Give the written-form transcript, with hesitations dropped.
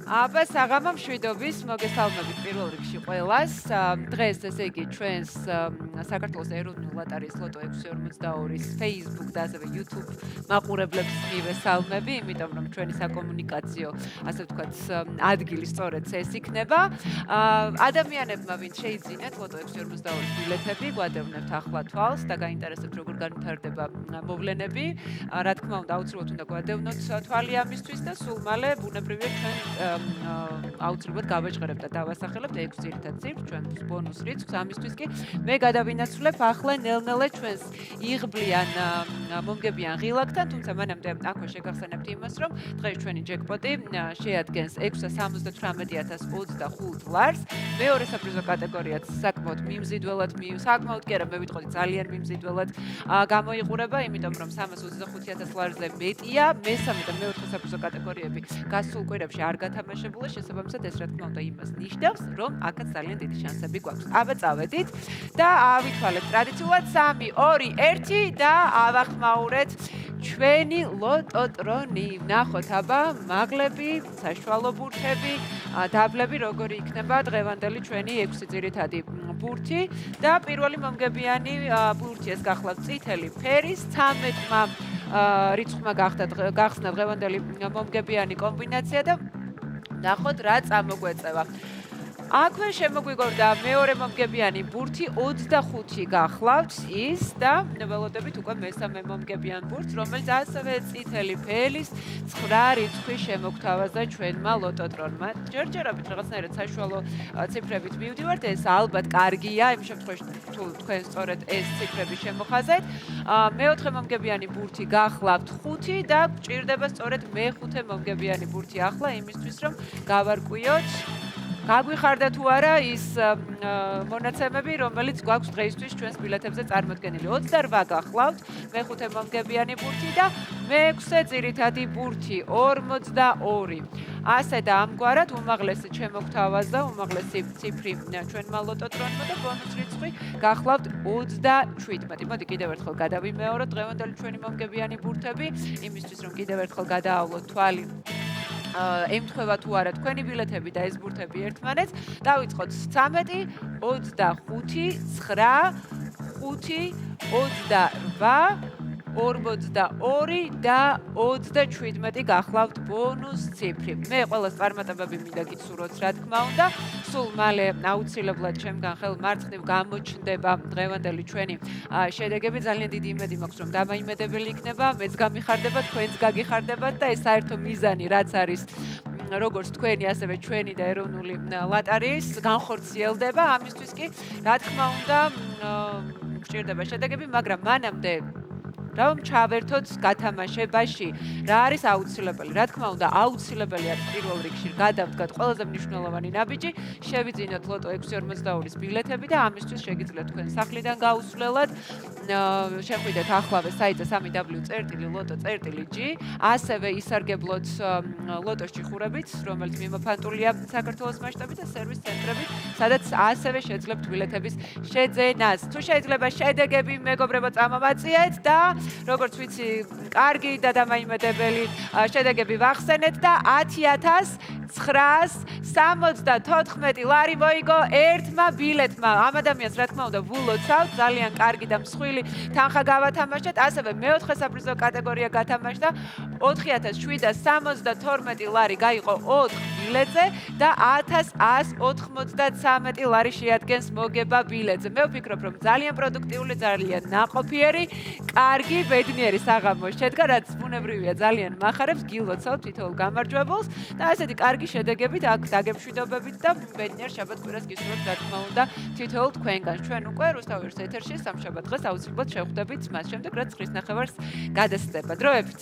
აბა საღამო მშვიდობის მოგესალმებით პირველ რიგში ყველას. დღეს ესე იგი ჩვენს საქართველოს ეროვნული ლოტარიის ლოტო 642-ის Facebook და ასევე YouTube მაყურებლებს მივესალმები, იმიტომ რომ ჩვენი საკომუნიკაციო, ასე ვთქვათ, ადგილი სწორედ ეს იქნება. ადამიანებმა ვინც შეიძინეთ ლოტო 642-ის ბილეთები, გვადევნებთ ახლა თვალს და გაინტერესებთ როგორ განვითარდება მოვლენები. რა თქმა უნდა, აუცილებლად უნდა გვადევნოთ თვალი ამისთვის და სულ მალე ბუნებრივია ჩვენ აუცილებლად გავაჟღერებთ და დავასახელებთ 6 ძირითად ციფრს, ჩვენ ბონუს რიცხვს, ამისთვის კი მე გადავინაცვლებ ახლა ნელ-ნელა ჩვენს იღბლიან მომგებიან ღილაკთან, თუმცა მანამდე აქვე შეგახსენებთ იმას, რომ დღეს ჩვენი ჯეკპოტი შეადგენს 618,025 ლარს. მეორე საპრიზო კატეგორიაც საკმაოდ მიმზიდველად, საკმაოდ კი არა, მე ვიტყოდი ძალიან მიმზიდველად გამოიყურება, იმიტომ რომ 325,000 ლარზე მეტია. მესამე და მეოთხე საპრიზო კატეგორიები გასულ კვირებში არ გათამაშებულა, შესაბამისად ეს რა თქმა უნდა იმას ნიშნავს, რომ აქაც ძალიან დიდი შანსები გვაქვს. აბა წავედით და ავითვალეთ ტრადიციულად 3, 2, 1 და ავახმაურეთ ჩვენი ლოტოტრონი. ვნახოთ აბა მაღლები, საშუალო ბურთები, დაბლები როგორი იქნება დღევანდელი ჩვენი 6 ძირითადი ბურთი და პირველი მომგებიანი ბურთი ეს გახლავთ წითელი ფერის 13-მა რიცხვმა გახსნა დღევანდელი მომგებიანი კომბინაცია და ნახოთ რა წამოგვეწევა. აქვე შემოგვიგორდა მეორე მომგებიანი ბურთი 25 გახლავთ ის და ველოდებით უკვე მესამე მომგებიან ბურთს, რომელიც ასევე წითელი ფერის 9 რიცხვი შემოგთავაზა ჩვენმა ლოტოტრონმა. ჯერჯერობით რაღაცნაირად საშუალო ციფრებით მივდივართ, ეს ალბათ კარგია, იმ შემთხვევაში თუ თქვენ სწორედ ეს ციფრები შემოხაზეთ. მეოთხე მომგებიანი ბურთი გახლავთ 5 და გჭირდება სწორედ მეხუთე მომგებიანი ბურთი ახლა იმისთვის, რომ გავარკვიოთ გაგვიხარდა თუ არა ის მონაცემები, რომელიც გვაქვს დღეისთვის ჩვენს ბილეთებზე წარმოდგენილი. 28 გახლავთ მეხუთე მომგებიანი ბურთი და მეექვსე ძირითადი ბურთი 42. ასე და ამგვარად უმაღლესი შემოგთავაზა, უმაღლესი ციფრი ჩვენმა ლოტოტრონმა და ბონუს რიცხვი გახლავთ 37. მოდი კიდევ ერთხელ გადავიმეოროთ დღევანდელი ჩვენი მომგებიანი ბურთები, იმისთვის რომ კიდევ ერთხელ გადაავლოთ თვალი ემთხვევა თუ არა თქვენი ბილეთები და ეს ბურთები ერთმანეთს. დავიწყოთ 13, 25, 9, 5, 28, 42 და 37 გახლავთ ბონუს ციფრი. მე ყველას წარმატებები მინდა გიცუროთ, რა თქმა უნდა. სულ მალე აუცილებლად ჩემგან ხელმარცხნივ გამოჩნდება დღევანდელი ჩვენი შედეგები. ძალიან დიდი იმედი მაქვს, რომ დამაიმედებელი იქნება, მეც გამიხარდება, თქვენც გაგიხარდებათ და ეს საერთო მიზანი, რაც არის როგორც თქვენი, ასევე ჩვენი და ეროვნული ლოტარიის განხორციელდება. ამისთვის კი, რა თქმა უნდა, გჭირდება შედეგები, მაგრამ მანამდე რომ ჩავერთოთ გათამაშებაში რა არის აუცილებელი. რა თქმა უნდა, აუცილებელი არის პირველ რიგში გადავდგათ ყველაზე მნიშვნელოვანი ნაბიჯი, შევიძინოთ ლოტო 642-ის ბილეთები და ამისთვის შეგიძლიათ თქვენ სახლიდან გაუსვლელად შეხვიდეთ ახლავე საიტზე www.loto.g, ასევე ისარგებლოთ ლოტოს ჭიხურებით, რომელიც მიმოფანტულია საქართველოს მასშტაბით და სერვის ცენტრებით, სადაც ასევე შეძლებთ ბილეთების შეძენას. თუ შეიძლება შედეგები მეგობრებო წამოვაწიეთ და როგორც ვიცი, კარგი და დამაიმედებელი შედეგები ვახსენეთ და 10,974 ლარი მოიგო ერთმა ბილეთმა. ამ ადამიანს რა თქმა უნდა ვულოცავთ, ძალიან კარგი და მსხვილი თანხა გავათამაშეთ, ასევე მეოთხე საპრიზო კატეგორია გათამაშდა 4,772 ლარი გაიყო 4 ბილეთზე და 1,193 ლარი შეადგენს მოგება ბილეთზე. მე ვფიქრობ, რომ ძალიან პროდუქტიული, ძალიან ნაყოფიერი, კარგი, ბედნიერი საღამო შედგა, რაც ბუნებრივია ძალიან მახარებს, გილოცავთ თითოეულ გამარჯვებულს და ასეთი კარგი შედეგებით აქ დაგემშვიდობებით და ბედნიერ შაბათ-კვირას გისურვებთ, რა თქმა უნდა, თითოეულ თქვენგან. ჩვენ უკვე რუსთავის ეთერში სამშაბათ დღეს აუცილებლად შევხვდებით მას შემდეგ, რაც ხრის ნახევარს გადასწდება. დროებით.